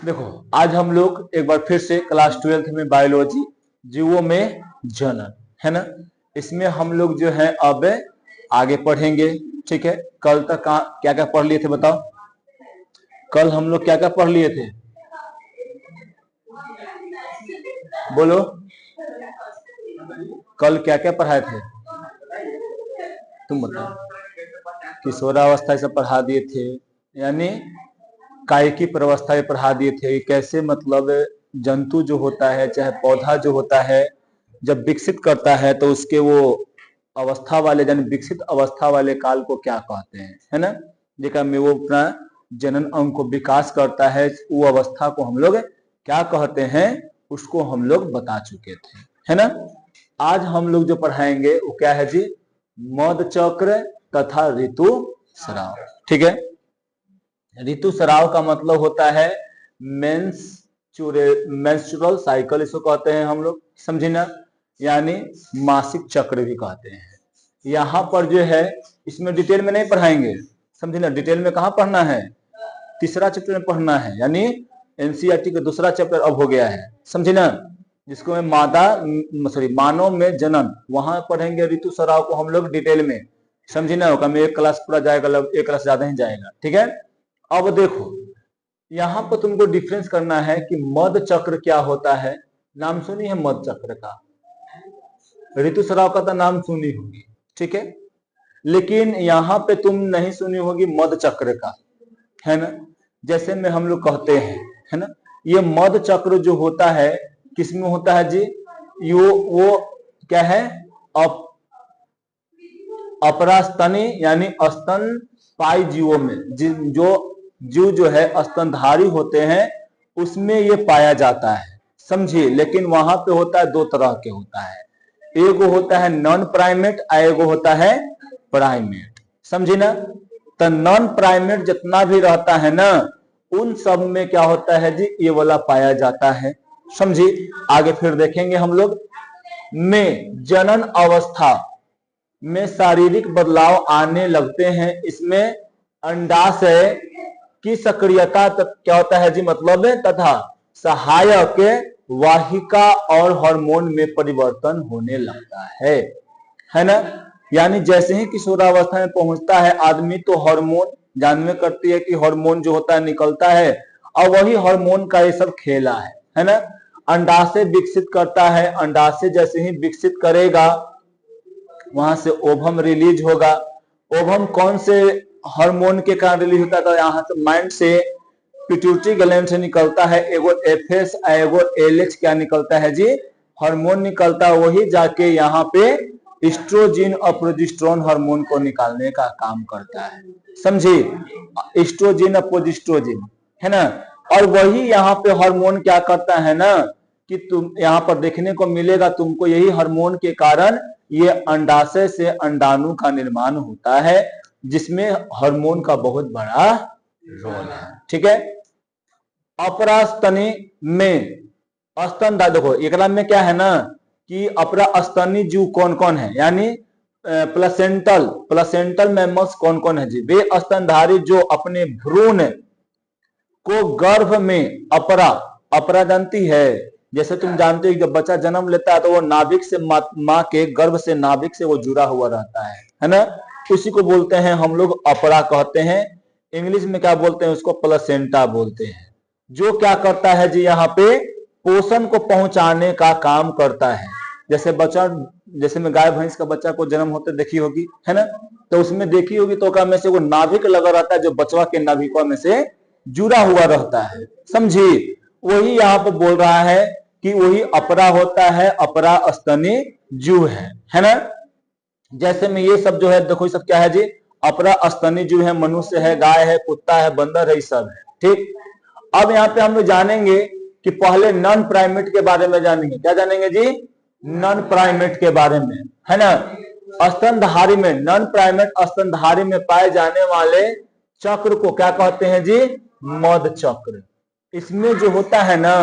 देखो आज हम लोग एक बार फिर से क्लास 12th में बायोलॉजी जीवों में जनन है ना, इसमें हम लोग जो है अब आगे पढ़ेंगे। ठीक है, कल तक क्या क्या पढ़ लिए थे बताओ? कल हम लोग क्या क्या पढ़ लिए थे बोलो? कल क्या क्या पढ़ाए थे तुम बताओ? किशोरावस्था से पढ़ा दिए थे, यानी कायिकी प्रवस्था में पढ़ा दिए थे। कैसे मतलब जंतु जो होता है चाहे पौधा जो होता है जब विकसित करता है तो उसके वो अवस्था वाले यानी विकसित अवस्था वाले काल को क्या कहते हैं, है ना। देखा में वो अपना जनन अंग को विकास करता है, वो अवस्था को हम लोग क्या कहते हैं उसको हम लोग बता चुके थे, है ना। आज हम लोग जो पढ़ाएंगे वो क्या है जी? मध चक्र तथा ऋतु स्राव। ठीक है, ऋतु स्राव का मतलब होता है मेंस्ट्रुअल साइकिल, इसको कहते हैं हम लोग, समझे ना, यानी मासिक चक्र भी कहते हैं। यहाँ पर जो है इसमें डिटेल में नहीं पढ़ाएंगे, समझे ना। डिटेल में कहाँ पढ़ना है? तीसरा चैप्टर में पढ़ना है, यानी एनसीईआरटी का दूसरा चैप्टर अब हो गया है, समझे ना, जिसको मानव में जनन, वहां पढ़ेंगे ऋतु स्राव को हम लोग डिटेल में, समझे ना। होगा एक क्लास पूरा जाएगा, एक क्लास ज्यादा ही जाएगा। ठीक है, अब देखो यहाँ पर तुमको डिफरेंस करना है कि मध चक्र क्या होता है। नाम सुनी है मध चक्र का? ऋतु स्राव का तो नाम सुनी होगी, ठीक है, लेकिन यहाँ पे तुम नहीं सुनी होगी मध चक्र का, है ना। जैसे में हम लोग कहते हैं, है ना, ये मध चक्र जो होता है किसमें होता है जी? वो क्या है? अपरास्तनी यानी स्तनपायी जीवों में, जो जीव जो है स्तनधारी होते हैं उसमें ये पाया जाता है, समझिए। लेकिन वहां पे होता है दो तरह के होता है, एगो होता है नॉन प्राइमेट और एगो होता है प्राइमेट, समझे ना। तो नॉन प्राइमेट जितना भी रहता है ना उन सब में क्या होता है जी? ये वाला पाया जाता है, समझिए। आगे फिर देखेंगे हम लोग में जनन अवस्था में शारीरिक बदलाव आने लगते हैं। इसमें अंडाशय की सक्रियता क्या होता है जी? मतलब तथा सहायक वाहिका और हार्मोन में परिवर्तन होने लगता है ना। यानी जैसे ही किशोरावस्था में पहुंचता है आदमी तो हार्मोन जानने करती है कि हार्मोन जो होता है निकलता है, और वही हार्मोन का ये सब खेला है ना। अंडाशय विकसित करता है, अंडाशय जैसे ही विकसित करेगा वहां से ओवम रिलीज होगा। ओवम कौन से हार्मोन के कारण रिलीज होता है? तो यहाँ से माइंड से पिट्यूटरी ग्लैंड से निकलता है, एगो एफएस एगो एलएच क्या निकलता है जी? हार्मोन निकलता है, वही जाके यहाँ पे एस्ट्रोजन और प्रोजेस्टेरोन हार्मोन को निकालने का काम करता है, समझिए। एस्ट्रोजन और प्रोजेस्टेरोन, है ना। और वही यहाँ पे हार्मोन क्या करता है ना कि तुम यहाँ पर देखने को मिलेगा तुमको, यही हार्मोन के कारण ये अंडाशय से अंडाणु का निर्माण होता है, जिसमें हार्मोन का बहुत बड़ा रोल है, ठीक है। अपरास्तनी में स्तनधारी, देखो एकरा में क्या है ना कि अपरास्तनी जीव कौन कौन है, यानी प्लेसेंटल मैमल्स कौन कौन है जी? वे स्तनधारी जो अपने भ्रूण को गर्भ में अपरा जानती है। जैसे तुम जानते हो जब बच्चा जन्म लेता है तो वो नाभिक से माँ के गर्भ से नाभिक से वो जुड़ा हुआ रहता है ना। उसी को बोलते हैं हम लोग अपरा कहते हैं। इंग्लिश में क्या बोलते हैं उसको? प्लेसेंटा बोलते हैं। जो क्या करता है जी? यहाँ पे पोषण को पहुंचाने का काम करता है। जैसे बच्चा, जैसे में गाय भैंस का बच्चा को जन्म होते देखी होगी, है ना, तो उसमें देखी होगी तो में से वो नाभिक लगा रहता है जो बचवा के नाभिकों में से जुड़ा हुआ रहता है, समझिए। वही यहाँ पे बोल रहा है कि वही अपरा होता है, अपरा स्तनी जीव है ना। जैसे में ये सब जो है देखो, ये सब क्या है जी? अपरा स्तनी जीव है, मनुष्य है, गाय है, कुत्ता है, बंदर है, ये सब है, ठीक। अब यहाँ पे हम लोग जानेंगे कि पहले नॉन प्राइमेट के बारे में जानेंगे। क्या जानेंगे जी? नॉन प्राइमेट के बारे में, है ना। स्तनधारी में, नॉन प्राइमेट स्तनधारी में पाए जाने वाले चक्र को क्या कहते हैं जी? मध चक्र। इसमें जो होता है ना,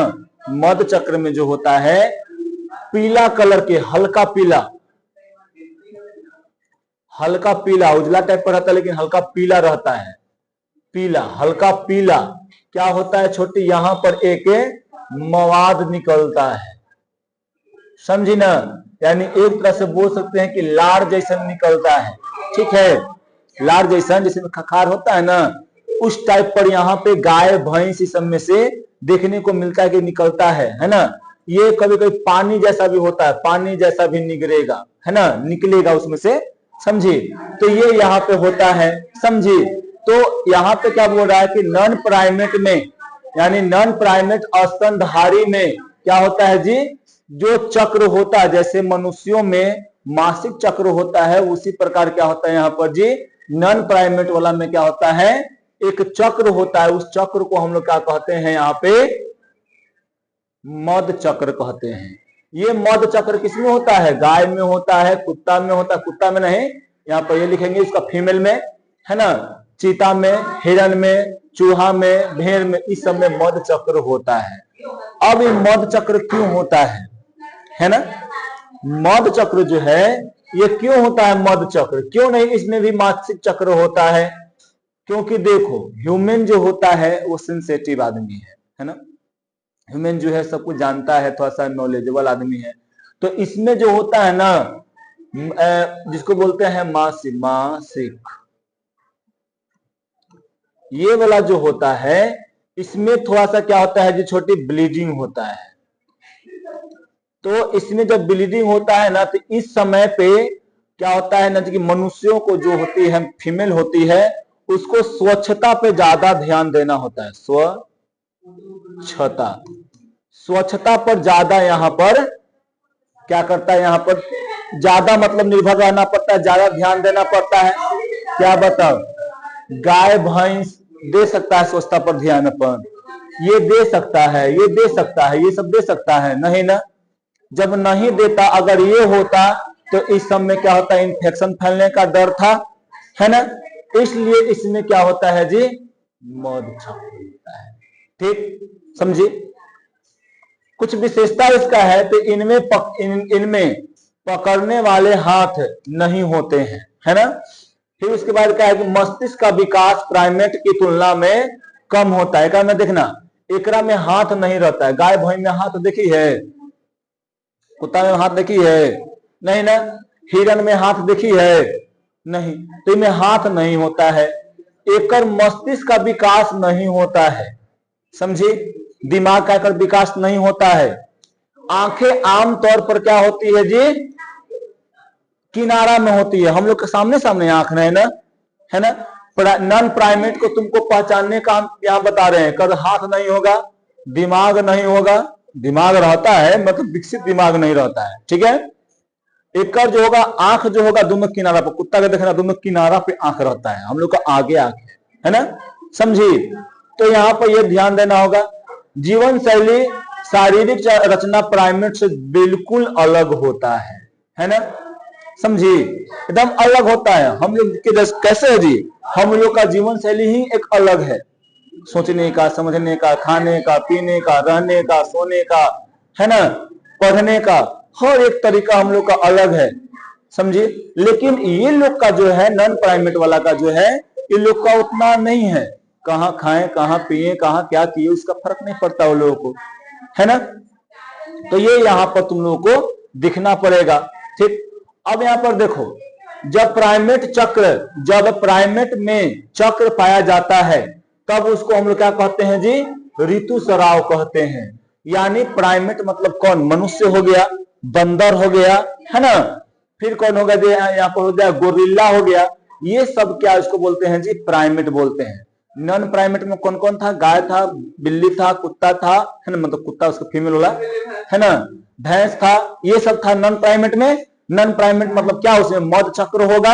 मध चक्र में जो होता है पीला कलर के, हल्का पीला उजला टाइप पर रहता है लेकिन हल्का पीला रहता है, पीला, हल्का पीला क्या होता है छोटी, यहाँ पर एक मवाद निकलता है, समझी ना, यानी एक तरह से बोल सकते हैं कि लार जैसा निकलता है, ठीक है, लार जैसा, जिसमें खखार होता है ना, उस टाइप पर यहाँ पे गाय भैंस इस सब में से देखने को मिलता है कि निकलता है ना। ये कभी कभी पानी जैसा भी होता है, पानी जैसा भी निकलेगा, है ना, निकलेगा उसमें से, समझी। तो ये यहाँ पे होता है, समझी। तो यहाँ पे क्या बोल रहा है कि नॉन प्राइमेट में, यानी नॉन प्राइमेट स्तनधारी में क्या होता है जी, जो चक्र होता है, जैसे मनुष्यों में मासिक चक्र होता है, उसी प्रकार क्या होता है यहाँ पर जी, नॉन प्राइमेट वाला में क्या होता है, एक चक्र होता है। उस चक्र को हम लोग क्या कहते हैं यहाँ पे, मध चक्र कहते हैं। ये मध चक्र किसमें होता है, गाय में होता है, कुत्ता में होता है, कुत्ता में नहीं, यहाँ पर ये लिखेंगे इसका फीमेल में, है ना, चीता में, हिरण में, चूहा में, भेड़ में, इस सब में मध चक्र होता है। अब ये मध चक्र क्यों होता है ना, मध चक्र जो है ये क्यों होता है, मध चक्र क्यों नहीं इसमें भी मासिक चक्र होता है, क्योंकि देखो ह्यूमन जो होता है वो सेंसिटिव आदमी है ना, ह्यूमन जो है सब कुछ जानता है, थोड़ा सा नॉलेजेबल आदमी है। तो इसमें जो होता है ना, जिसको बोलते हैं मासिक, ये वाला जो होता है, इसमें थोड़ा सा क्या होता है, जो छोटी ब्लीडिंग होता है। तो इसमें जब ब्लीडिंग होता है ना, तो इस समय पे क्या होता है ना कि मनुष्यों को जो होती है, फीमेल होती है, उसको स्वच्छता पे ज्यादा ध्यान देना होता है, स्वच्छता पर ज्यादा यहाँ पर क्या करता है, यहाँ पर ज्यादा मतलब निर्भर रहना पड़ता है, ज्यादा ध्यान देना पड़ता है। क्या बताओ, गाय भैंस दे सकता है स्वच्छता पर ध्यान अपन, ये दे सकता है, ये दे सकता है, ये सब दे सकता है, नहीं ना। जब नहीं देता, अगर ये होता तो इस सब में क्या होता है, इन्फेक्शन फैलने का डर था, है ना, इसलिए इसमें क्या होता है जी, मध चक्र होता है, ठीक, समझिए। कुछ विशेषता इसका है, तो इनमें पकड़ने वाले हाथ नहीं होते हैं, है ना। फिर उसके बाद क्या है कि मस्तिष्क का विकास प्राइमेट की तुलना में कम होता है। क्या में देखना, एकरा में हाथ नहीं रहता है, गाय भैंस में हाथ देखी है, कुत्ता में हाथ देखी है, नहीं ना, हिरण में हाथ देखी है, नहीं, तो इनमें हाथ नहीं होता है। एकर मस्तिष्क का विकास नहीं होता है, समझी, दिमाग का एकर विकास नहीं होता है। आंखें आमतौर पर क्या होती है जी, किनारा में होती है, हम लोग के सामने सामने आंख है ना। नॉन प्राइमेट को तुमको पहचानने का हम यहाँ बता रहे हैं, कर हाथ नहीं होगा, दिमाग नहीं होगा, दिमाग रहता है मतलब विकसित दिमाग नहीं रहता है, ठीक है। एक जो होगा आंख जो होगा दोनों किनारा पर, कुत्ता का देखना दोनों किनारा पे आंख रहता है, हम लोग का आगे आंख है ना, समझी। तो यहाँ पर यह ध्यान देना होगा, जीवन शैली शारीरिक रचना प्राइमेट से बिल्कुल अलग होता है ना, समझी, एकदम अलग होता है। हम लोग के कैसे है जी, हम लोग का जीवन शैली ही एक अलग है, सोचने का, समझने का, खाने का, पीने का, रहने का, सोने का, है ना, पढ़ने का, हर एक तरीका हम लोग का अलग है, समझिए। लेकिन ये लोग का जो है नॉन प्राइमेट वाला का जो है, ये लोग का उतना नहीं है, कहाँ खाएं, कहाँ पिए, कहाँ क्या किए, उसका फर्क नहीं पड़ता वो लोगों को, है ना। तो ये यहाँ पर तुम लोगों को दिखना पड़ेगा, ठीक। अब यहाँ पर देखो, जब प्राइमेट में चक्र पाया जाता है, तब उसको हम लोग क्या कहते हैं जी, ऋतुस्राव कहते हैं। यानी प्राइमेट मतलब कौन, मनुष्य हो गया, बंदर हो गया, है ना, फिर कौन हो गया, यहाँ पर हो गया गोरिल्ला हो गया, ये सब क्या इसको बोलते हैं जी, प्राइमेट बोलते हैं। नॉन प्राइमेट में कौन कौन था, गाय था, बिल्ली था, कुत्ता था, है ना, मतलब कुत्ता उसका फीमेल वाला, है ना, भैंस था, ये सब था नॉन प्राइमेट में। नॉन प्राइमेट मतलब क्या, उसमें मध चक्र होगा,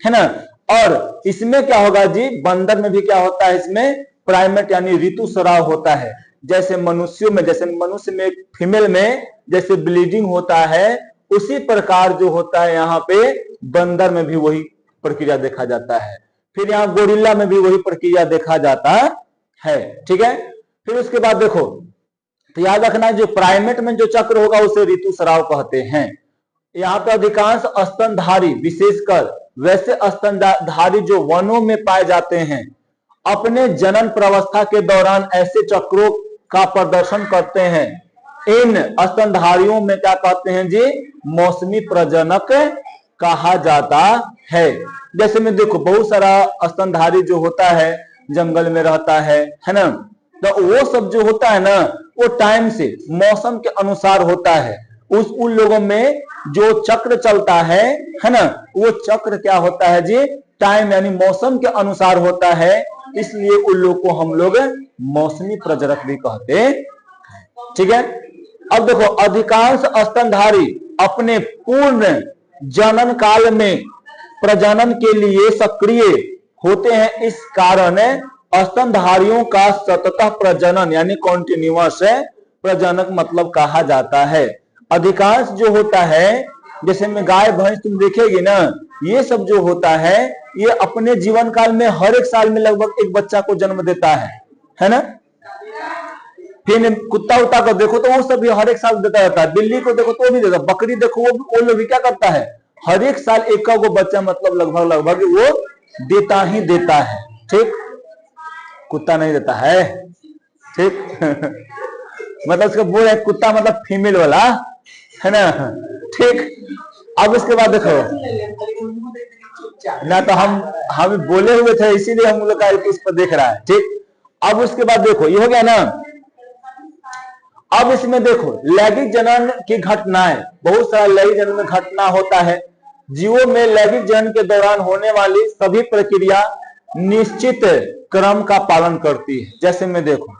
है ना। और इसमें क्या होगा जी, बंदर में भी क्या होता है, इसमें प्राइमेट यानी ऋतुस्राव होता है। जैसे मनुष्यों में, जैसे मनुष्य में फीमेल में जैसे ब्लीडिंग होता है, उसी प्रकार जो होता है यहाँ पे बंदर में भी वही प्रक्रिया देखा जाता है। फिर यहाँ गोरिल्ला में भी वही प्रक्रिया देखा जाता है, ठीक है। फिर उसके बाद देखो, तो याद रखना, जो प्राइमेट में जो चक्र होगा उसे ऋतुस्राव कहते हैं। यहाँ पर अधिकांश स्तनधारी, विशेषकर वैसे स्तनधारी जो वनों में पाए जाते हैं, अपने जनन प्रवस्था के दौरान ऐसे चक्रों का प्रदर्शन करते हैं। इन स्तनधारियों में क्या कहते हैं जी, मौसमी प्रजनक कहा जाता है। जैसे में देखो बहुत सारा स्तनधारी जो होता है जंगल में रहता है ना, तो वो सब जो होता है ना वो टाइम से मौसम के अनुसार होता है। उन लोगों में जो चक्र चलता है ना, वो चक्र क्या होता है जी, टाइम यानी मौसम के अनुसार होता है, इसलिए उन लोग को हम लोग मौसमी प्रजनक भी कहते हैं। ठीक है, अब देखो अधिकांश स्तनधारी अपने पूर्ण जनन काल में प्रजनन के लिए सक्रिय होते हैं। इस कारण स्तनधारियों का सतत प्रजनन यानी कॉन्टिन्यूअस प्रजनक मतलब कहा जाता है। अधिकांश जो होता है, जैसे में गाय भैंस तुम देखेगी ना, ये सब जो होता है ये अपने जीवन काल में हर एक साल में लगभग एक बच्चा को जन्म देता है ना। फिर कुत्ता उत्ता को देखो तो वो सब भी हर एक साल देता रहता है, बिल्ली को देखो तो भी देता, बकरी देखो वो लोग भी क्या करता है, हर एक साल एक को बच्चा मतलब लगभग वो देता ही देता है। ठीक, कुत्ता नहीं देता है। ठीक मतलब उसका बोल है कुत्ता मतलब फीमेल वाला है ना। ठीक, अब उसके बाद देखो ना, तो हम बोले हुए थे इसीलिए हम लोग का इस पर देख रहा है। ठीक, अब उसके बाद देखो ये हो गया ना। अब इसमें देखो लैंगिक जनन की घटनाएं, बहुत सारा लैंगिक जनन में घटना होता है। जीवों में लैंगिक जनन के दौरान होने वाली सभी प्रक्रिया निश्चित क्रम का पालन करती है। जैसे में देखो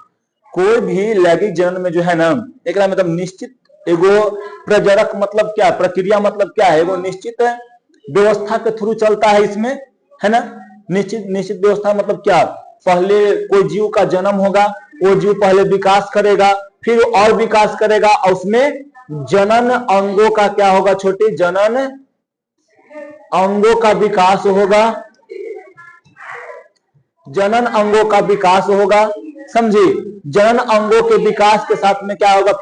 कोई भी लैंगिक जनन में जो है ना, एक मतलब निश्चित एगो प्रजनक मतलब क्या, प्रक्रिया मतलब क्या है, वो निश्चित व्यवस्था के थ्रू चलता है इसमें, है ना। निश्चित व्यवस्था मतलब क्या, पहले कोई जीव का जन्म होगा, वो जीव पहले विकास करेगा, फिर और विकास करेगा, और उसमें जनन अंगों का क्या होगा छोटे, जनन अंगों का विकास होगा, जनन अंगों का विकास होगा, समझी। जनन अंगों के विकास के साथ में क्या होगा,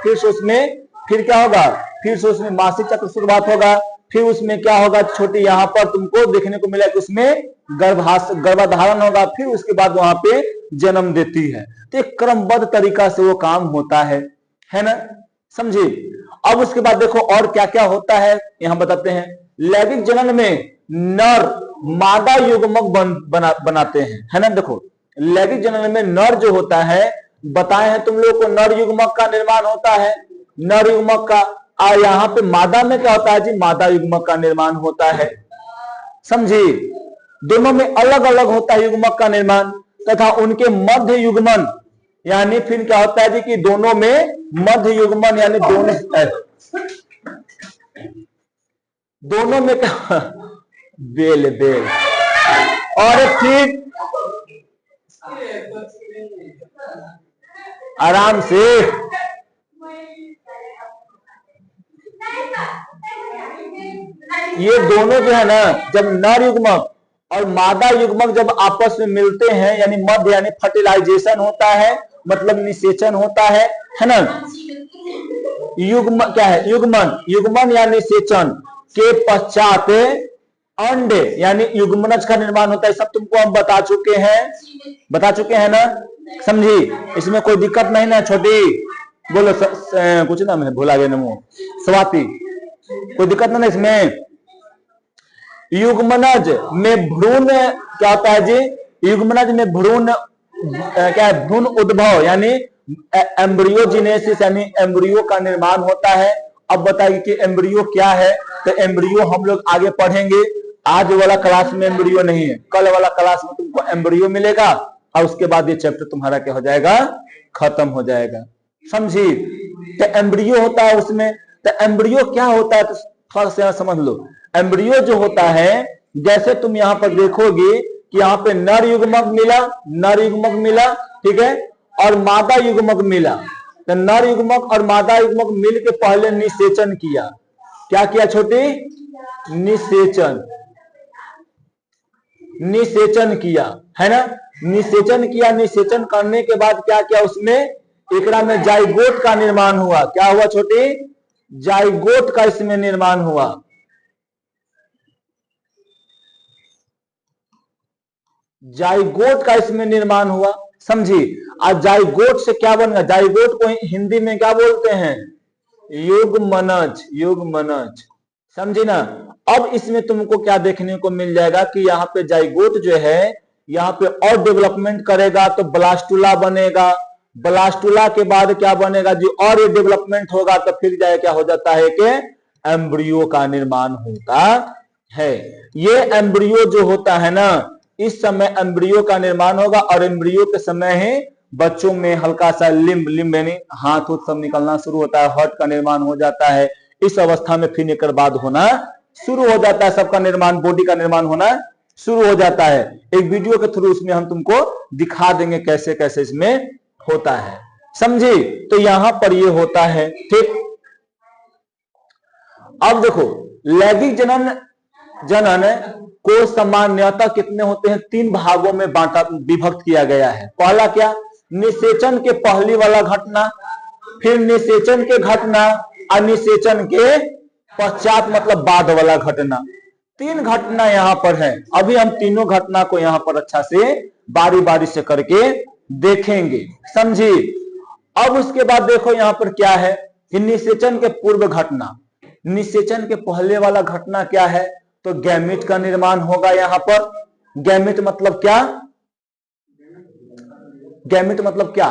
फिर क्या होगा, फिर से उसमें मासिक चक्र शुरुआत होगा, फिर उसमें क्या होगा छोटी, यहाँ पर तुमको देखने को मिला कि उसमें गर्भाधारण होगा, फिर उसके बाद वहां पे जन्म देती है। तो एक क्रमबद्ध तरीका से वो काम होता है ना, समझे। अब उसके बाद देखो और क्या क्या होता है यहां बताते हैं। लैंगिक जनन में नर मादा युग्मक बनाते हैं, है ना। देखो लैंगिक जनन में नर जो होता है, बताए हैं तुम लोग को, नर युग्मक का निर्माण होता है, नर युग्मक का। और यहाँ पे मादा में क्या होता है जी, मादा युग्मक का निर्माण होता है, समझी। दोनों में अलग अलग होता है युग्मक का निर्माण, तथा उनके मध्य युग्मन यानी फिर क्या होता है जी कि दोनों में मध्य युग्मन यानी दोनों में क्या बेल और फिर आराम से ये दोनों जो है ना, जब नर युग्मक और मादा युग्मक जब आपस में मिलते हैं, यानी मध्य यानी फर्टिलाइजेशन होता है, मतलब निषेचन होता है ना। युग्म क्या है, युग्मन या निषेचन के पश्चात अंड यानी युग्मनज का निर्माण होता है। सब तुमको हम बता चुके हैं ना, समझी। इसमें कोई दिक्कत नहीं ना छोटी, बोलो कुछ नाम है भूला गया, नमो स्वाति, कोई दिक्कत नहीं इसमें। युग्मनज में भ्रूण क्या होता है जी, युग्मनज में भ्रूण क्या है, भ्रूण उद्भव यानी एम्ब्रियोजेनेसिस यानी एम्ब्रियो का निर्माण होता है। अब बताइए कि एम्ब्रियो क्या है, तो एम्ब्रियो हम लोग आगे पढ़ेंगे। आज वाला क्लास में एम्ब्रियो नहीं है, कल वाला क्लास में तुमको एम्ब्रियो मिलेगा, और उसके बाद ये चैप्टर तुम्हारा क्या हो जाएगा, खत्म हो जाएगा, समझी। तो एम्ब्रियो होता है उसमें, तो एम्ब्रियो क्या होता है तो थोड़ा सा समझ लो। एम्ब्रियो जो होता है, जैसे तुम यहाँ पर देखोगे कि यहाँ पे नर युग्मक मिला, ठीक है, और मादा युग्मक मिला। तो नर युग्मक और मादा युग्मक मिल के पहले निषेचन किया। क्या किया छोटी, निषेचन किया, है ना। निषेचन करने के बाद क्या किया, उसमें एकरा में जाइगोट का निर्माण हुआ। क्या हुआ छोटी, जाइगोट का इसमें निर्माण हुआ। जाइगोट का इसमें निर्माण हुआ, समझी। और जाइगोट से क्या बनेगा, जाइगोट को हिंदी में क्या बोलते हैं, युग्मनज, युग्मनज, समझी ना। अब इसमें तुमको क्या देखने को मिल जाएगा कि यहाँ पे जाइगोट जो है यहाँ पे और डेवलपमेंट करेगा तो ब्लास्टुला बनेगा, ब्लास्टुला के बाद क्या बनेगा जी, और ये डेवलपमेंट होगा तो फिर जाए क्या हो जाता है कि एम्ब्रियो का निर्माण होता है। ये एम्ब्रियो जो होता है ना, इस समय एम्ब्रियो का निर्माण होगा और एम्ब्रियो के समय ही बच्चों में हल्का सा लिम्ब लिम्ब यानी हाथ उथ सब निकलना शुरू होता है, हर्ट का निर्माण हो जाता है। इस अवस्था में फिर एक बाद होना शुरू हो जाता है, सबका निर्माण, बॉडी का निर्माण होना शुरू हो जाता है। एक वीडियो के थ्रू उसमें हम तुमको दिखा देंगे कैसे कैसे इसमें होता है, समझी। तो यहां पर ये होता है, ठीक। अब देखो लैंगिक जनन जनन को सामान्यतः कितने होते हैं, 3 भागों में विभक्त किया गया है। पहला क्या, निषेचन के पहली वाला घटना, फिर निषेचन के घटना और निषेचन के पश्चात मतलब बाद वाला घटना। 3 घटना यहां पर है। अभी हम तीनों घटना को यहां पर अच्छा से बारी बारी से करके देखेंगे, समझी। अब उसके बाद देखो यहां पर क्या है कि निषेचन के पूर्व घटना, निषेचन के पहले वाला घटना क्या है, तो गैमेट का निर्माण होगा यहां पर। गैमेट मतलब क्या, गैमेट मतलब क्या,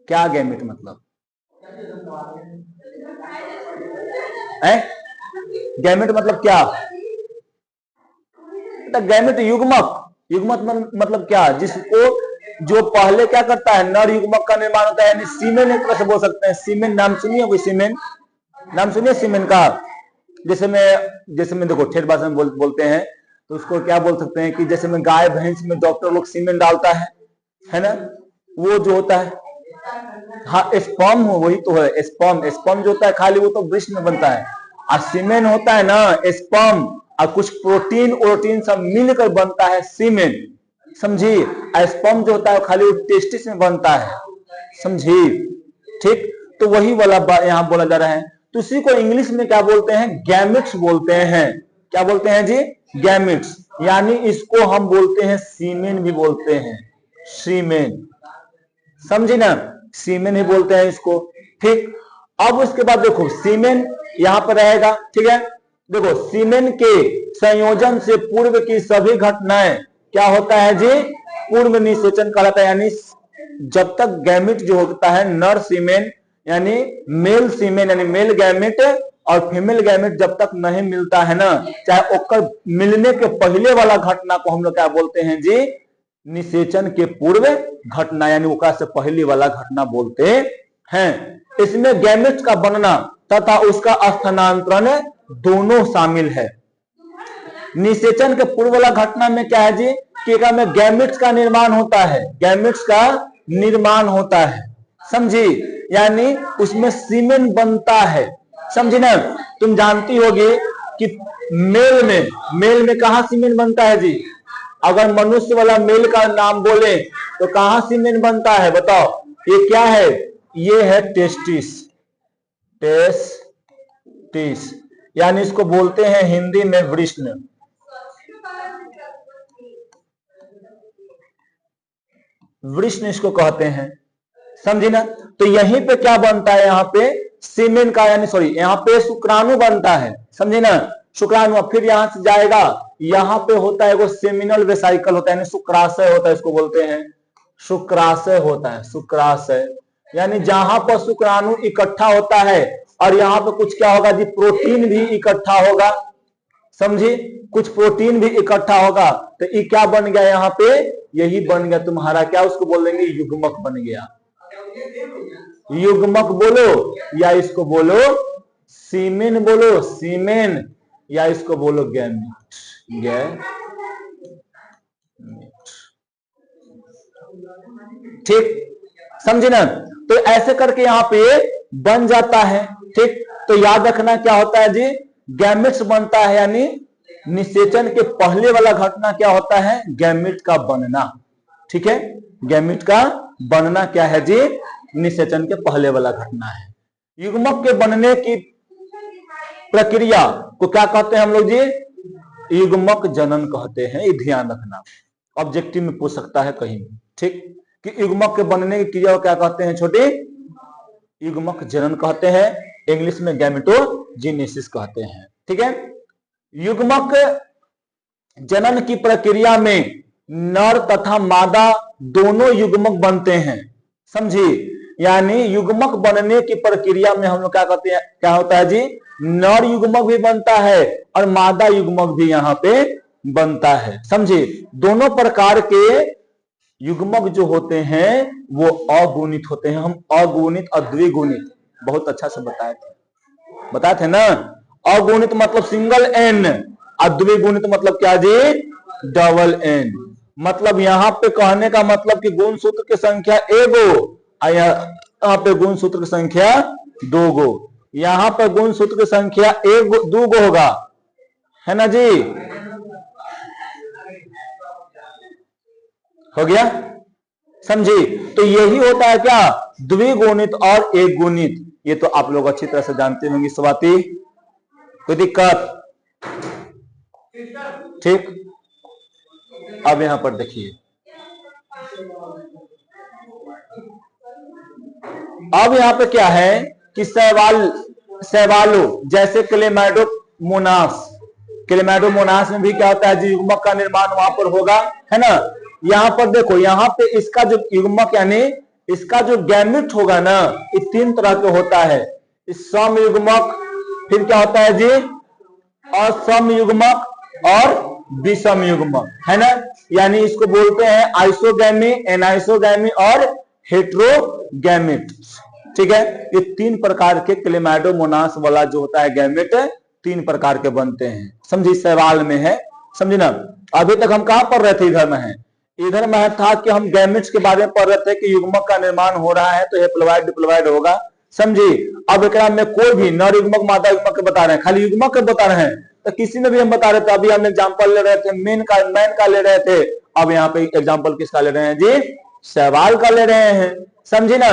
क्या गैमेट मतलब है, गैमेट मतलब क्या, गैमेट युग्मक, युग्मक मतलब क्या, जिसको जो पहले क्या करता है, नर युग्मक का निर्माण होता है, यानी सीमेन एक तरह से बोल सकते हैं। सीमेन नाम सुनिए कोई, सीमेन नाम सुनिए सीमेन का। जैसे में देखो ठेठ भाषा में बोलते हैं तो उसको क्या बोल सकते हैं कि जैसे में गाय भैंस में डॉक्टर लोग सीमेन डालता है ना, वो जो होता है, हाँ स्पर्म हो, वही तो है स्पर्म। स्पर्म जो होता है खाली वो तो वृष्ण में बनता है, और सीमेन होता है ना स्पर्म और कुछ प्रोटीन वोटीन सब मिलकर बनता है सीमेन, समझी। स्पर्म जो होता है खाली वो टेस्टिस में बनता है, समझी, ठीक। तो वही वाला यहां बोला जा रहा है। तो इसी को इंग्लिश में क्या बोलते हैं, गैमेट्स बोलते हैं। क्या बोलते हैं जी, गैमेट्स। यानी इसको हम बोलते हैं सीमेन भी बोलते हैं, सीमेन, समझे ना, सीमेन ही बोलते हैं इसको, ठीक। अब उसके बाद देखो सीमेन यहां पर रहेगा, ठीक है। देखो सीमेन के संयोजन से पूर्व की सभी घटनाएं क्या होता है जी, पूर्व निषेचन कहलाता है। यानी जब तक गैमेट जो होता है, नर सीमेन यानी मेल सीमेन यानी मेल गैमेट और फीमेल गैमेट जब तक नहीं मिलता है ना, चाहे ओकर मिलने के पहले वाला घटना को हम लोग क्या बोलते हैं जी, निषेचन के पूर्व घटना यानी ओकरा से पहले वाला घटना बोलते हैं। इसमें गैमेट्स का बनना तथा उसका स्थानांतरण दोनों शामिल है। निषेचन के पूर्व वाला घटना में क्या है जी, कि में गैमेट्स का निर्माण होता है, गैमेट्स का निर्माण होता है, समझी। यानी उसमें सीमेन बनता है, समझी ना। तुम जानती होगी कि मेल में कहां सीमेन बनता है जी, अगर मनुष्य वाला मेल का नाम बोले तो कहां सीमेन बनता है बताओ, ये क्या है, ये है टेस्टिस, टेस्टिस यानी इसको बोलते हैं हिंदी में वृष्ण, वृष्ण इसको कहते हैं, समझी ना। तो यहीं पे क्या बनता है, यहाँ पे सीमेन का यानी सॉरी यहाँ पे शुक्राणु बनता है, समझे ना, शुक्राणु। फिर यहां से जाएगा, यहाँ पे होता है वो सेमिनल वेसाइकल होता है, यानी शुक्राशय होता है, इसको बोलते हैं शुक्राशय होता है, शुक्राशय यानी जहां पर शुक्राणु इकट्ठा होता है और यहाँ पे कुछ क्या होगा जी, प्रोटीन भी इकट्ठा होगा, समझी, कुछ प्रोटीन भी इकट्ठा होगा। तो ये क्या बन गया यहाँ पे, यही बन गया तुम्हारा क्या, उसको बोल देंगे युग्मक बन गया। युग्मक बोलो या इसको बोलो सीमेन, बोलो सीमेन या इसको बोलो गैमेट, गैमेट, ठीक, समझे ना। तो ऐसे करके यहाँ पे बन जाता है, ठीक। तो याद रखना क्या होता है जी, गैमेट्स बनता है यानी निषेचन के पहले वाला घटना क्या होता है, गैमेट का बनना, ठीक है। गैमेट का बनना क्या है जी, निषेचन के पहले वाला घटना है। युग्मक के बनने की प्रक्रिया को क्या कहते हैं हम लोग जी, युग्मक जनन कहते हैं, ये ध्यान रखना, ऑब्जेक्टिव में पूछ सकता है कहीं भी, ठीक, कि युग्मक के बनने की क्रिया को क्या कहते हैं छोटे, युग्मक जनन कहते हैं, इंग्लिश में गैमेटोजेनेसिस कहते हैं, ठीक है। युग्मक जनन की प्रक्रिया में नर तथा मादा दोनों युग्मक बनते हैं, समझिए, यानी युग्मक बनने की प्रक्रिया में हम लोग क्या कहते हैं, क्या होता है जी, नर युग्मक भी बनता है और मादा युग्मक भी यहाँ पे बनता है, समझिए। दोनों प्रकार के युग्मक जो होते हैं वो अगुणित होते हैं, हम अगुणित और द्विगुणित बहुत अच्छा से बताए थे ना। अगुणित मतलब सिंगल एन और द्विगुणित मतलब क्या जी, डबल एन। मतलब यहाँ पे कहने का मतलब कि गुण सूत्र की संख्या एगो और यहाँ पे गुण सूत्र की संख्या दो गो, यहाँ पर गुण सूत्र की संख्या एक दो गो होगा, है ना जी, हो गया, समझी। तो यही होता है क्या, द्विगुणित और एक गुणित, ये तो आप लोग अच्छी तरह से जानते होंगे स्वाति, कोई दिक्कत, ठीक। अब यहां पर देखिए, अब यहां पे क्या है कि शैवालो जैसे क्लेमाइडोमोनास में भी क्या होता है जी, युग्मक का निर्माण वहां पर होगा, है ना। यहाँ पर देखो, यहाँ पे इसका जो युग्मक यानी इसका जो गैमेट होगा ना, ये तीन तरह के होता है, सम युग्मक, फिर क्या होता है जी, असम युग्मक और विषम युग्मक, है ना। यानी इसको बोलते हैं आइसोगैमी, एनाइसोगैमी और हेट्रोगैमेट, ठीक है। ये तीन प्रकार के क्लेमाइडोमोनास वाला जो होता है गैमेट, तीन प्रकार के बनते हैं, समझी, शैवाल में है, समझी ना। अभी तक हम कहां पढ़ रहे थे, इधर में है, इधर में था कि हम गैमेट्स के बारे में पढ़ रहे थे कि युग्मक का निर्माण हो रहा है तो हैप्लोइड डिप्लोइड होगा, समझी। अब एक में कोई भी नर युग्मक मादा युग्मक के बता रहे हैं, खाली युग्मक के बता रहे हैं, तो किसी में भी हम बता रहे थे, अभी हम एग्जांपल ले रहे थे मैन का ले रहे थे, अब यहाँ पे एग्जांपल किसका ले रहे हैं जी, शैवाल का ले रहे हैं, समझी ना।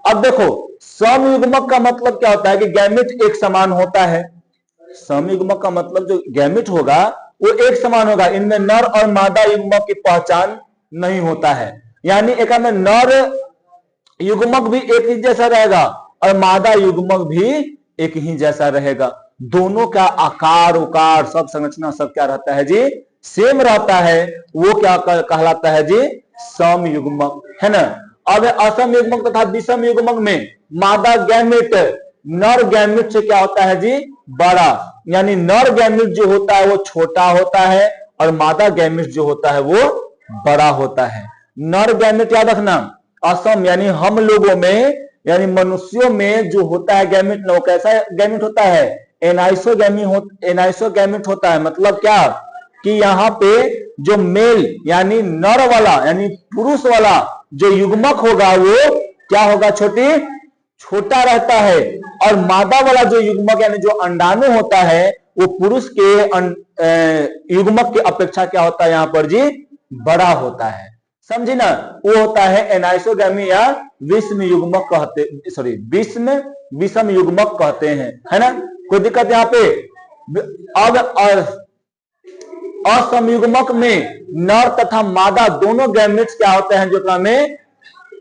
अब देखो, सम युग्मक का मतलब क्या होता है कि गैमेट एक समान होता है, सम युग्मक का मतलब जो गैमेट होगा वो एक समान होगा, इनमें नर और मादा युग्मक की पहचान नहीं होता है, यानी एक में नर युग्मक भी एक ही जैसा रहेगा और मादा युग्मक भी एक ही जैसा रहेगा, दोनों का आकार उकार सब संरचना सब क्या रहता है जी, सेम रहता है, वो क्या कहलाता है जी, सम युग्मक, है ना। अब असम युग्मक तथा विषम युग्मक में मादा गैमेट नर गैमेट से क्या होता है जी, बड़ा, यानी नर गैमेट जो होता है वो छोटा होता है और मादा गैमेट जो होता है वो बड़ा होता है। नर गैमेट याद रखना, असम यानी हम लोगों में यानी मनुष्यों में जो होता है गैमेट ना, वो कैसा गैमेट होता है, एनाइसोगैमेट होता है। मतलब क्या कि यहाँ पे जो मेल यानी नर वाला यानी पुरुष वाला जो युग्मक होगा वो क्या होगा, छोटा रहता है, और मादा वाला जो युग्मक यानी जो अंडाणु होता है वो पुरुष के युग्मक की अपेक्षा क्या होता है यहाँ पर जी, बड़ा होता है, समझी ना। वो होता है एनाइसोगैमी या विषम युग्मक कहते, सॉरी विषम युग्मक कहते हैं, है ना, कोई दिक्कत यहाँ पे। अब असम युग्मक में नर तथा मादा दोनों गैमेट्स क्या होते हैं, जो में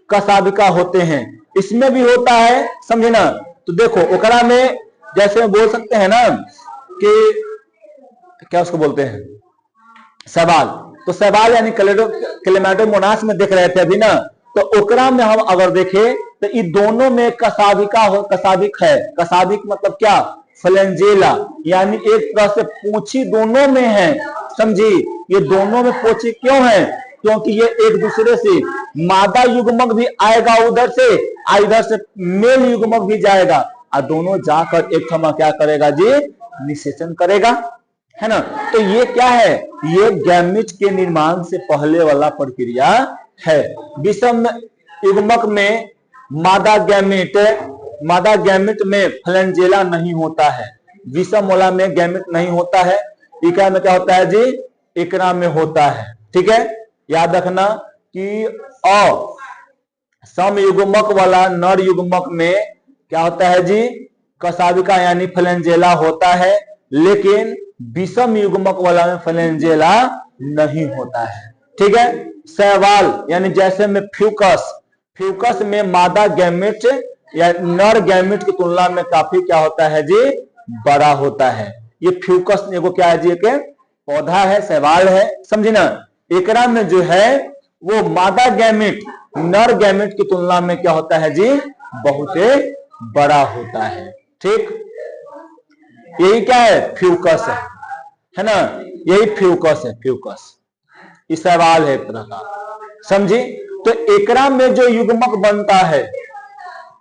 कशाभिका होते हैं, इसमें भी होता है, समझे ना। तो देखो ओकरा में जैसे बोल सकते हैं ना कि क्या उसको बोलते हैं, शैवाल, तो शैवाल यानी क्लेमाइडोमोनास में देख रहे थे अभी ना, तो ओकरा में हम अगर देखें तो ये दोनों में कशाभिक है, कशाभिक मतलब क्या, फ्लैंजेला, यानी एक तरह से पूंछी दोनों में है, समझी। ये दोनों में पूंछी क्यों है, क्योंकि ये एक दूसरे से मादा युग्मक भी आएगा उधर से, इधर से मेल युग्मक भी जाएगा, और दोनों जाकर एक थमा क्या करेगा जी, निषेचन करेगा, है ना। तो ये क्या है, ये गैमेट के निर्माण से पहले वाला प्रक्रिया है। विषम युग्मक में मादा गैमेट में फ्लैंजेला नहीं होता है, विषम वाला में गैमेट नहीं होता है, इकरा में क्या होता है जी, इकरा में होता है, ठीक है। याद रखना कि सम युग्मक वाला नर युग्मक में क्या होता है जी, कशाभिका यानी फ्लैंजेला होता है, लेकिन विषम युग्मक वाला में फ्लैंजेला नहीं होता है। ठीक है। शैवाल यानी जैसे में फ्यूकस, फ्यूकस में मादा गैमेट या नर गैमेट की तुलना में काफी क्या होता है जी, बड़ा होता है। ये फ्यूकस एगो क्या है जी, एक पौधा है, शैवाल है, समझे ना। एकरा में जो है वो मादा गैमेट नर गैमेट की तुलना में क्या होता है जी, बहुत बड़ा होता है। ठीक, यही क्या है, फ्यूकस है ना, यही फ्यूकस है, फ्यूकस ये शैवाल है एक तरह का, समझी। तो एकरा में जो युग्मक बनता है,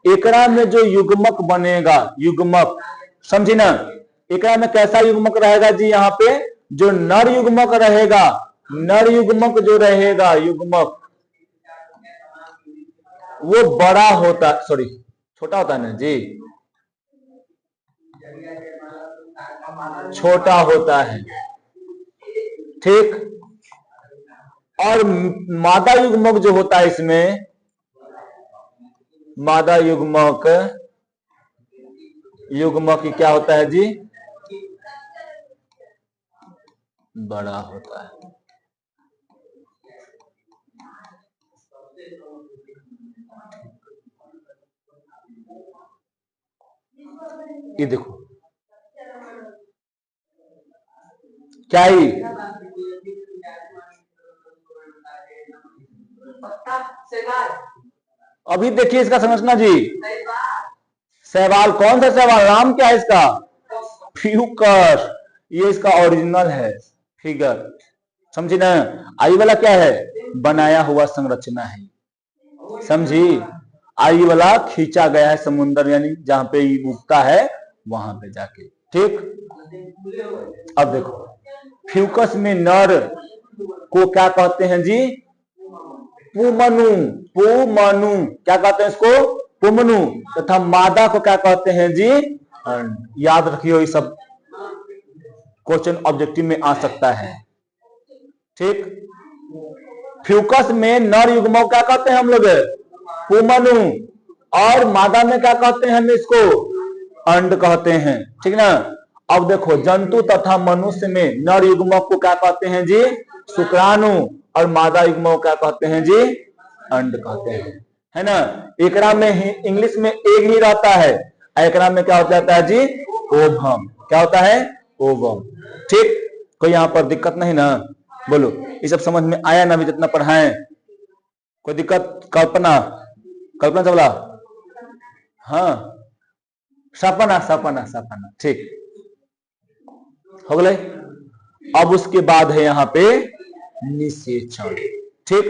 एकरा में जो युग्मक बनेगा, युग्मक समझी ना, एकरा में कैसा युग्मक रहेगा जी, यहाँ पे जो नर युग्मक रहेगा, नर युग्मक जो रहेगा, युग्मक वो बड़ा होता, सॉरी छोटा होता है ना जी, छोटा होता है। ठीक, और मादा युग्मक जो होता है, इसमें मादा युग्मक, युग्मक क्या होता है जी, बड़ा होता है। ये देखो क्या ही, अभी देखिए इसका समझना जी, शैवाल कौन सा शैवाल, नाम क्या है इसका, फ्यूकस, ये इसका ओरिजिनल है फिगर, समझी ना। आई वाला क्या है, बनाया हुआ संरचना है, समझी। आई वाला खींचा गया है समुद्र, यानी जहां पे उगता है वहां पे जाके। ठीक, अब देखो फ्यूकस में नर को क्या कहते हैं जी, पुमनु, पुमनु क्या कहते हैं इसको, पुमनु, तथा मादा को क्या कहते हैं जी, याद रखियो, ये सब क्वेश्चन ऑब्जेक्टिव में आ सकता है। ठीक, फ्यूकस में नर युग्मक क्या कहते हैं हम लोग, पुमनु, और मादा में क्या कहते हैं हम इसको, अंड कहते हैं। ठीक ना। अब देखो जंतु तथा मनुष्य में नर युग्मक को क्या कहते हैं जी, शुक्राणु, और मादा युग्मक क्या कहते हैं जी, अंड कहते हैं, है ना। एकरा में ही इंग्लिश में एग ही रहता है, एकरा में क्या हो जाता है जी, ओवम, क्या होता है, ओवम। ठीक, कोई यहाँ पर दिक्कत नहीं ना, बोलो ये सब समझ में आया ना, भी जितना पढ़ाएं, कोई दिक्कत, कल्पना, कल्पना चावला, हाँ, सपना, सपना, सपना, ठीक हो गए। अब उसके बाद है यहाँ पे निषेचन। ठीक,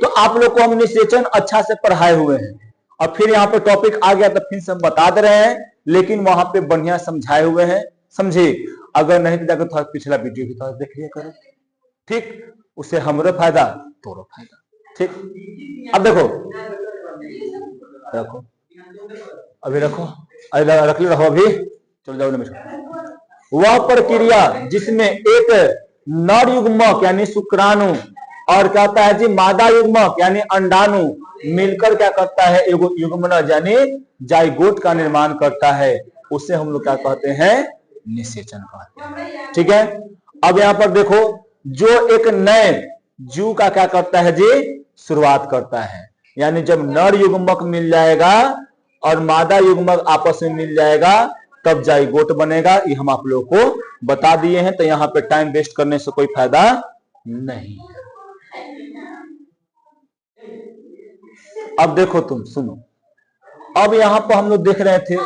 तो आप लोग को हम निषेचन अच्छा से पढ़ाए हुए हैं, और फिर यहाँ पे टॉपिक आ गया तो फिर से हम बता दे रहे हैं, लेकिन वहां पे बढ़िया समझाए हुए हैं, समझे। अगर नहीं तो जाकर थोड़ा पिछला वीडियो भी थोड़ा देख लिया करो। ठीक, उससे हमारा फायदा, तोरो फायदा। ठीक, अब देखो, रखो अभी, रखो रख लो, रखो अभी, चलो जाओ ना। वह प्रक्रिया जिसमें एक नर युग्मक यानी शुक्राणु और क्या होता है जी, मादा युग्मक यानी अंडाणु मिलकर क्या करता है, युग्मनज यानी जाइगोट का निर्माण करता है, उसे हम लोग क्या कहते हैं, निषेचन कहते हैं। ठीक है। अब यहाँ पर देखो, जो एक नए जीव का क्या करता है जी, शुरुआत करता है, यानी जब नर युग्मक मिल जाएगा और मादा युग्मक आपस में मिल जाएगा तब जाइगोट बनेगा। ये हम आप लोगों को बता दिए हैं, तो यहाँ पे टाइम वेस्ट करने से कोई फायदा नहीं है। अब देखो तुम सुनो, अब यहाँ पर हम लोग देख रहे थे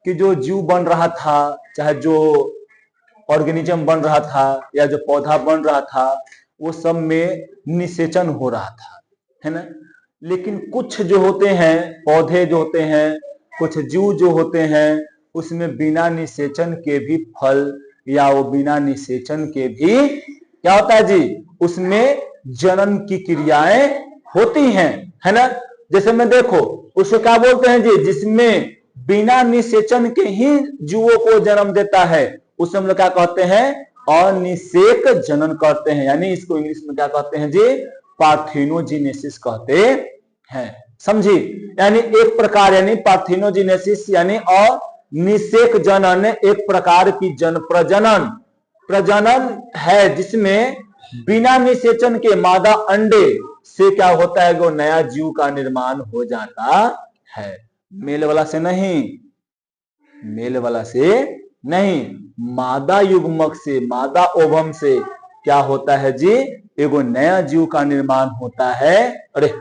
कि जो जीव बन रहा था, चाहे जो ऑर्गेनिज्म बन रहा था या जो पौधा बन रहा था, वो सब में निषेचन हो रहा था, है ना। लेकिन कुछ जो होते हैं पौधे जो होते हैं, कुछ जीव जो होते हैं, उसमें बिना निषेचन के भी फल या वो बिना निषेचन के भी क्या होता है जी, उसमें जनन की क्रियाएं होती हैं, है ना। जैसे में देखो उसको क्या बोलते हैं जी, जिसमें बिना निषेचन के ही जीवों को जन्म देता है, उसे हम लोग क्या कहते हैं, अनिषेक जनन करते हैं, यानी इसको इंग्लिश में क्या कहते हैं जी, पार्थिनोजेनेसिस कहते हैं, समझी। यानी एक प्रकार, यानी पार्थिनोजेनेसिस यानी अनिषेक जनन, एक प्रकार की जन प्रजनन प्रजनन है जिसमें बिना निषेचन के मादा अंडे से क्या होता है, वो नया जीव का निर्माण हो जाता है। मेल वाला से नहीं, मेल वाला से नहीं, मादा युग्मक से, मादा ओवम से क्या होता है जी, एगो नया जीव का निर्माण होता है। अरे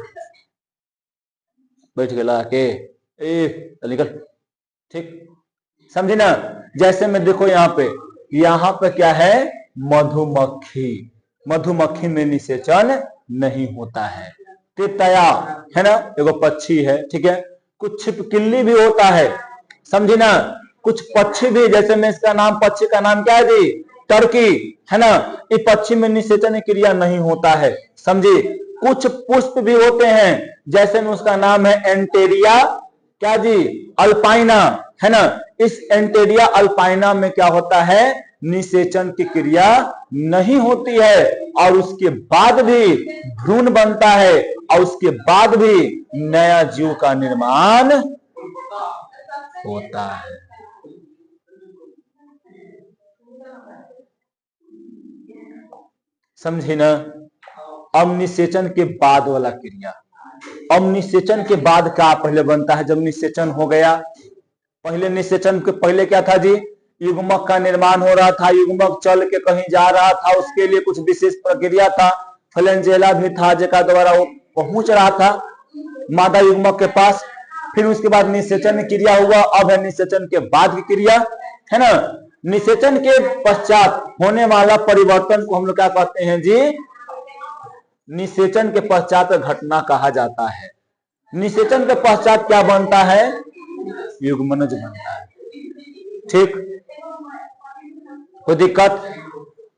बैठ गया के निकल, ठीक समझे ना। जैसे में देखो यहाँ पे क्या है, मधुमक्खी, मधुमक्खी में निषेचन नहीं होता है। तितया है ना, एगो पक्षी है, ठीक है। कुछ छिपकली भी होता है, समझे ना। कुछ पक्षी भी, जैसे में इसका नाम, पक्षी का नाम क्या है जी, टर्की है ना। ये पक्षी में निषेचन क्रिया नहीं होता है, समझे। कुछ पुष्प भी होते हैं, जैसे में उसका नाम है एंटेरिया क्या जी, अल्पाइना है ना। इस एंटेरिया अल्पाइना में क्या होता है, निषेचन की क्रिया नहीं होती है, और उसके बाद भी भ्रूण बनता है, और उसके बाद भी नया जीव का निर्माण होता है। समझे ना। अब निषेचन के बाद वाला क्रिया, अब निषेचन के बाद क्या पहले बनता है, जब निषेचन हो गया, पहले निषेचन के पहले क्या था जी, युग्मक का निर्माण हो रहा था, युग्मक चल के कहीं जा रहा था, उसके लिए कुछ विशेष प्रक्रिया था, फ्लैजेला भी था जिसका द्वारा वो पहुंच रहा था मादा युग्मक के पास। फिर उसके बाद निषेचन क्रिया हुआ, अब है निषेचन के बाद की क्रिया, है ना। निषेचन के पश्चात होने वाला परिवर्तन को हम लोग क्या कहते हैं जी, निषेचन के पश्चात घटना कहा जाता है। निषेचन के पश्चात क्या बनता है, युग्मनज बनता है, ठीक, कोई दिक्कत।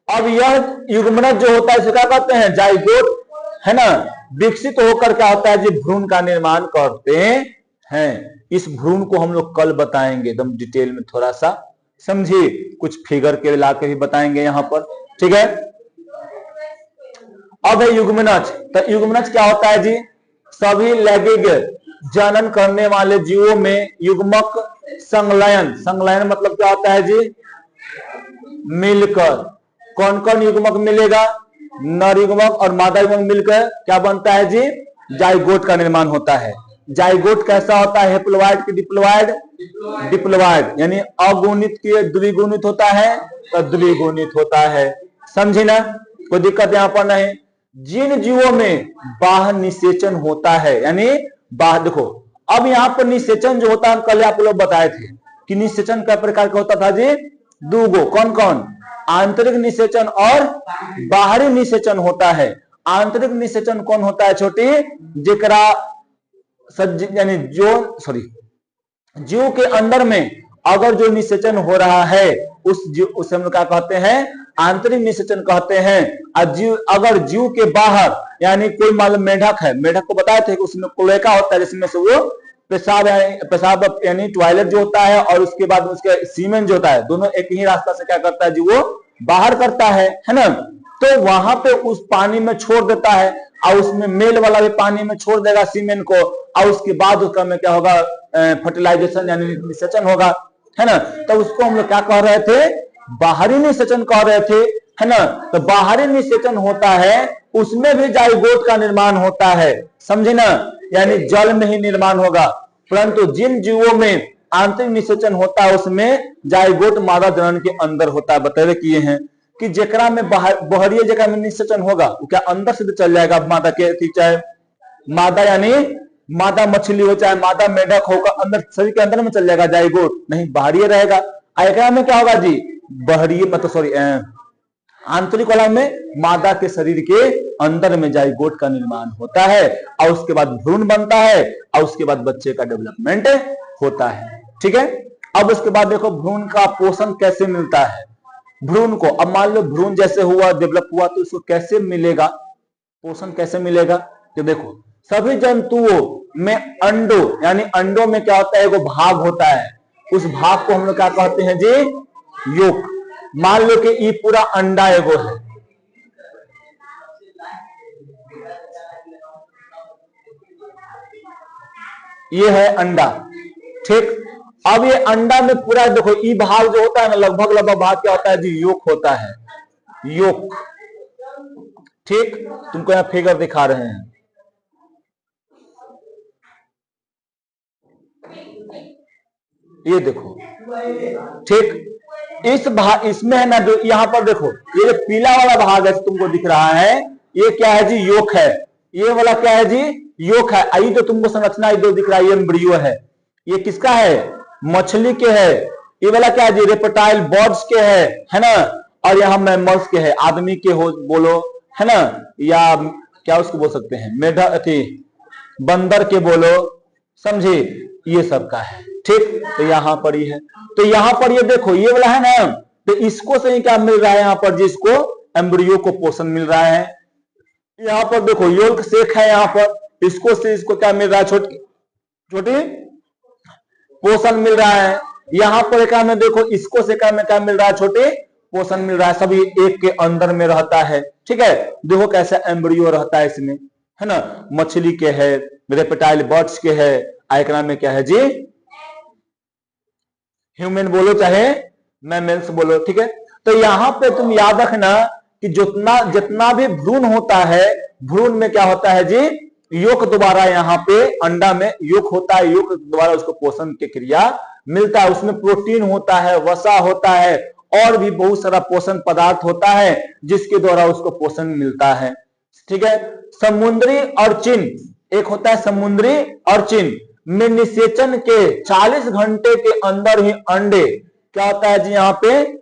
अब यह युग्मनज जो होता है इसे क्या कहते हैं, जाइगोट है ना। विकसित होकर क्या होता है जी, भ्रूण का निर्माण करते हैं। इस भ्रूण को हम लोग कल बताएंगे एकदम डिटेल में, थोड़ा सा समझिए, कुछ फिगर के ला के भी बताएंगे यहाँ पर, ठीक है। अब है युग्मनज। तो युग्मनज क्या होता है जी, सभी लैंगिक जनन करने वाले जीवों में युग्मक संलयन, संलयन मतलब क्या होता है जी, मिलकर, कौन कौन युग्मक मिलेगा, नर युग्मक और मादा युग्मक मिलकर क्या बनता है जी, जाइगोट का निर्माण होता है। जाइगोट कैसा होता है, हेप्लोइड की डिप्लोइड, डिप्लोइड यानी अगुणित के द्विगुणित होता है तो द्विगुणित होता है, समझे ना, कोई दिक्कत यहां पर नहीं। जिन जीवों में बाह्य निषेचन होता है, यानी बाह्य, देखो अब यहाँ पर निषेचन जो होता है, हम कल आप लोग बताए थे कि निषेचन कई प्रकार का होता था जी, दो गो, कौन कौन, आंतरिक निषेचन और बाहरी निषेचन होता है। आंतरिक निषेचन कौन होता है छोटी, जेकरा यानी जो जीव के अंदर में अगर जो निषेचन हो रहा है उस हम लोग क्या कहते हैं, आंतरिक निषेचन कहते हैं। अगर जीव के बाहर, यानी कोई मान लो मेढक है, मेढक को बताए थे कि उसमें क्लोएका होता है जिसमें से वो पेशाब यानी टॉयलेट जो होता है, और उसके बाद उसका सीमेन जो होता है, दोनों एक ही रास्ता से क्या करता है जी, वो बाहर करता है ना। तो वहां पे उस पानी में छोड़ देता है, और उसमें मेल वाला भी पानी में छोड़ देगा सीमेंट को, और उसके बाद उसका में क्या होगा, फर्टिलाइजेशन यानी निषेचन होगा, है ना। तो उसको हम लोग क्या कह रहे थे, बाहरी निषेचन कह रहे थे, है ना। तो बाहरी निषेचन होता है, उसमें भी जाइगोट का निर्माण होता है, समझे ना, यानी जल में ही निर्माण होगा। परंतु जिन जीवों में आंतरिक निषेचन होता है उसमें जाइगोट मादा जनन के अंदर होता है। बतावे किए हैं कि जेकरा में बहरिया जगह में निषेचन होगा वो क्या अंदर से चल जाएगा मादा के, चाहे मादा यानी मादा मछली हो चाहे मादा मेढक होगा, अंदर शरीर के अंदर में चल जाएगा जाइगोट, नहीं बाहरी रहेगा। एकरा में क्या होगा जी, बहरी मतलब सॉरी आंतरिक वाला में मादा के शरीर के अंदर में जाइगोट का निर्माण होता है, और उसके बाद भ्रूण बनता है, और उसके बाद बच्चे का डेवलपमेंट होता है, ठीक है। अब उसके बाद देखो भ्रूण का पोषण कैसे मिलता है। भ्रूण को, अब मान लो भ्रूण जैसे हुआ, डेवलप हुआ, तो उसको कैसे मिलेगा, पोषण कैसे मिलेगा। तो देखो सभी जंतुओं में अंडों, यानी अंडों में क्या होता है, वो भाग होता है, उस भाग को हम लोग क्या कहते हैं जी, योक। मान लो कि ये पूरा अंडा एगो है, ये है अंडा, ठीक। अब ये अंडा में पूरा देखो ई भाग जो होता है ना, लगभग भाग क्या होता है जी, योक होता है, योक। ठीक, तुमको यहाँ फिगर दिखा रहे हैं, ये देखो। ठीक, इस भाग इसमें है ना, जो यहाँ पर देखो ये जो पीला वाला भाग है तुमको दिख रहा है, ये क्या है जी, योक है। ये वाला क्या है जी, योक है। ये जो तुमको संरचना जो दिख रहा है, ये एम्ब्रियो है। ये किसका है, मछली के है। ये वाला क्या है जी, रेप्टाइल बर्ड्स के है ना। और यहाँ मैमल्स के है, आदमी के हो बोलो, है ना, या क्या उसको बोल सकते हैं, मेढक अथी बंदर के बोलो, समझे, ये सब का है। ठीक, तो यहाँ पर ही है। तो यहाँ पर ये देखो ये वाला है ना, तो इसको से क्या मिल रहा है यहाँ पर, जिसको एम्ब्रियो को पोषण मिल रहा है। यहाँ पर देखो योल्क सेक है, यहाँ पर इसको से इसको क्या मिल रहा है, छोटी छोटी पोषण मिल रहा है। यहाँ पर क्या में देखो इसको से क्या मिल रहा है, छोटे पोषण मिल रहा है। सभी एक के अंदर में रहता है। ठीक है, देखो कैसे एम्ब्रियो रहता है इसमें, है ना, मछली के है, रेप्टाइल बर्ड्स के है, आइकना में क्या है जी, ह्यूमन बोलो चाहे मैमल्स बोलो। ठीक है, तो यहां पे तुम याद रखना कि जितना भी भ्रूण होता है, भ्रूण में क्या होता है जी, योक द्वारा यहाँ पे अंडा में योक होता है, योक द्वारा उसको पोषण की क्रिया मिलता है। उसमें प्रोटीन होता है, वसा होता है, और भी बहुत सारा पोषण पदार्थ होता है जिसके द्वारा उसको पोषण मिलता है। ठीक है, समुद्री अर्चिन, एक होता है समुद्री अर्चिन में निषेचन के 40 घंटे के अंदर ही अंडे क्या होता है जी, यहाँ पे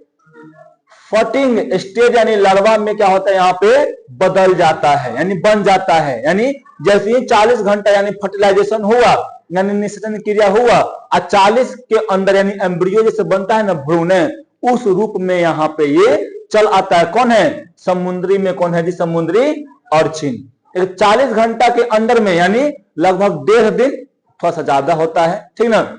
फटिंग स्टेज यानी लार्वा में क्या होता है, यहाँ पे बदल जाता है, यानी बन जाता है। यानी जैसे ही 40 घंटा यानी फर्टिलाइजेशन हुआ, यानी निषेचन क्रिया हुआ, और 40 के अंदर यानी एम्ब्रियो जैसे बनता है ना भ्रूण, उस रूप में यहाँ पे ये चल आता है। कौन है, समुद्री में कौन है जी, समुद्री अर्चिन। 40 घंटा के अंदर में यानी लगभग 1.5 दिन, थोड़ा सा ज्यादा होता है। ठीक ना,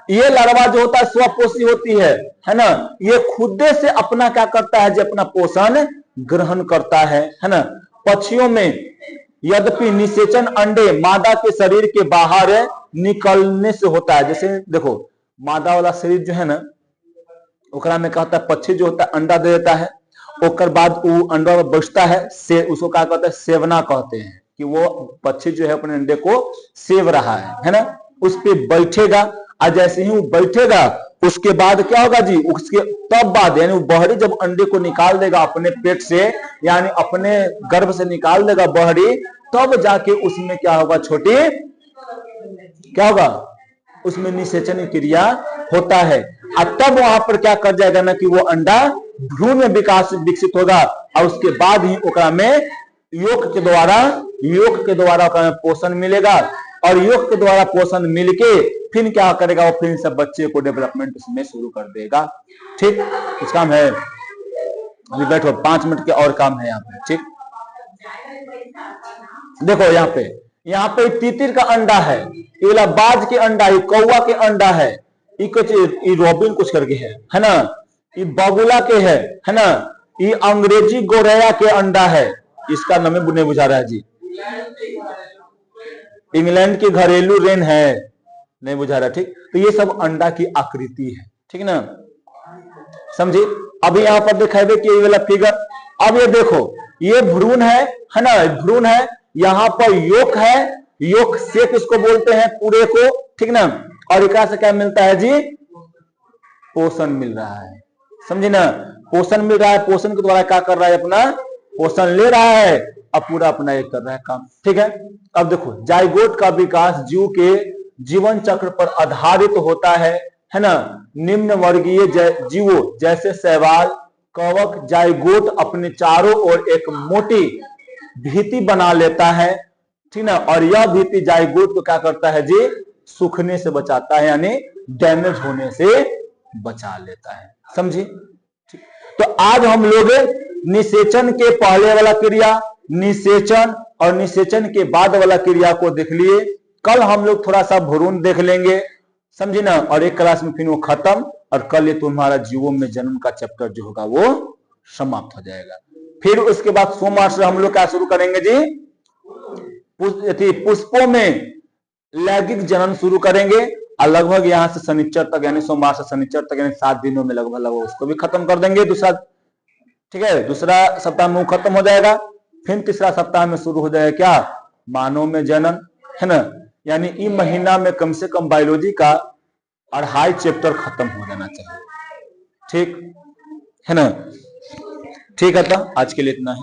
ये लार्वा जो होता है स्वपोषी होती है ना, ये खुद से अपना क्या करता है जी, अपना पोषण ग्रहण करता है ना। पक्षियों में यद्यपि निषेचन अंडे मादा के शरीर के बाहर निकलने से होता है। जैसे देखो मादा वाला शरीर जो है ना, ओकरा में कहता है, पक्षी जो होता है अंडा दे देता है, ओकर बाद वो अंडा बचता है, से उसको क्या कहते हैं, सेवना कहते हैं, कि वो पक्षी जो है अपने अंडे को सेव रहा है ना। उस पे बैठेगा, और जैसे ही वो बैठेगा उसके बाद क्या होगा जी, उसके तब बाद यानी वो बहरी जब अंडे को निकाल देगा अपने पेट से, यानी अपने गर्भ से निकाल देगा बहरी, तब जाके उसमें क्या होगा, छोटी क्या होगा, उसमें निषेचन क्रिया होता है। और तब वहां पर क्या कर जाएगा ना, कि वो अंडा भ्रूण में विकसित होगा, और उसके बाद ही ओकरा में योक के द्वारा पोषण मिलेगा, और योग के द्वारा पोषण मिलके फिर क्या करेगा, वो फिर सब बच्चे को डेवलपमेंट उसमें शुरू कर देगा। ठीक, कुछ काम है, अभी बैठो 5 मिनट के और काम है यहाँ पे। ठीक, देखो यहाँ पे तीतिर का अंडा है, ये वाला बाज के अंडा, ये कौवा के अंडा है, ये कुछ रॉबिन कुछ करके है ना, ये बगुला के है ना, ये अंग्रेजी गोरैया के अंडा है, इसका नाम नहीं बुझा रहा है जी, इंग्लैंड की घरेलू रेन है, नहीं बुझा रहा। ठीक, तो ये सब अंडा की आकृति है। ठीक ना, समझे। अभी यहाँ पर दिखाई कि ये वाला फिगर, अब ये देखो ये भ्रूण है ना, भ्रूण है, यहाँ पर योक है, योक सेक इसको बोलते हैं पूरे को। ठीक ना, और एक से क्या मिलता है जी, पोषण मिल रहा है, समझे ना, पोषण मिल रहा है, पोषण के द्वारा क्या कर रहा है, अपना पोषण ले रहा है, अब पूरा अपना एक कर रहा है काम। ठीक है, अब देखो जाइगोट का विकास जीव के जीवन चक्र पर आधारित होता है ना। निम्न वर्गीय जीवों जैसे शैवाल, कवक, जाइगोट अपने चारों ओर एक मोटी भीति बना लेता है। ठीक ना, और यह भीति जाइगोट को क्या करता है जी, सूखने से बचाता है, यानी डैमेज होने से बचा लेता है, समझी। तो आज हम लोग निषेचन के पहले वाला क्रिया, निषेचन और निषेचन के बाद वाला क्रिया को देख लिए। कल हम लोग थोड़ा सा भ्रूण देख लेंगे, समझे ना, और एक क्लास में फिर वो खत्म, और कल ये तुम्हारा जीवों में जन्म का चैप्टर जो होगा वो समाप्त हो जाएगा। फिर उसके बाद सोमवार से हम लोग क्या शुरू करेंगे जी, पुष्पों में लैंगिक जनन शुरू करेंगे, लगभग यहाँ से शनिचर तक यानी सोमवार से शनिचर तक यानी 7 दिनों में लगभग उसको भी खत्म कर देंगे दूसरा। ठीक है, दूसरा सप्ताह में खत्म हो जाएगा। फिर तीसरा सप्ताह में शुरू हो जाएगा क्या, मानव में जनन, है ना। यानी इस महीना में कम से कम बायोलॉजी का 2.5 चैप्टर खत्म हो जाना चाहिए। ठीक है ना। ठीक है, तो आज के लिए इतना ही।